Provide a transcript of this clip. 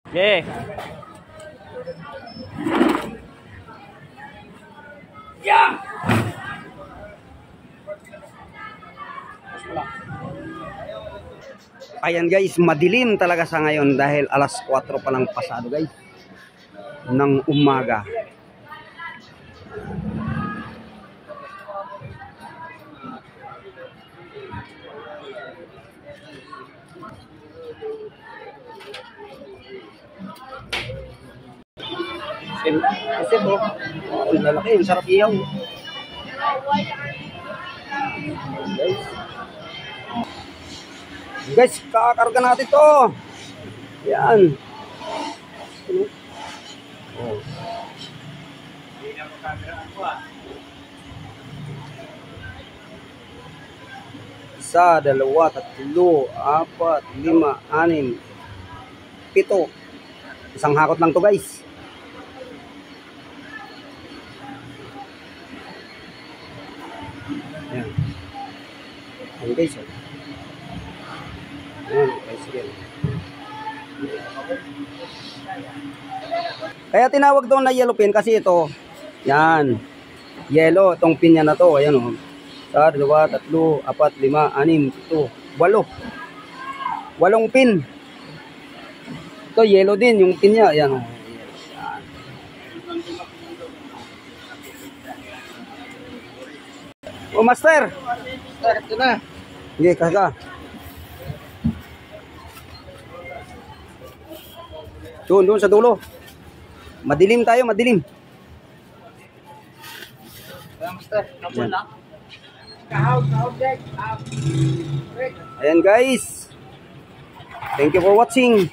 Okay. Yeah. Ayan guys, madilim talaga sa ngayon dahil alas 4 pa lang pasado guys ng umaga. Kasi bro, ang lalaki, ang sarap iyaw. Guys, kakarga natin to. Yan. Oh. Isa, dalawa, tatlo, apat, lima, anim, pito. Isang hakot lang to guys. Ayan. Ayan guys. Ayan, tricycle. Kaya tinawag doon na yellow pin kasi ito, yan, yellow, itong pin niya na to, ayan o. Isa, dalawa, tatlo, apat, lima, anim, pito, 8. 8 pin. Ito, yellow din yung pin niya, ayan o. O master, start ko na. Hindi, kaka. Doon sa dulo. Madilim tayo, madilim. Ayan guys. Thank you for watching.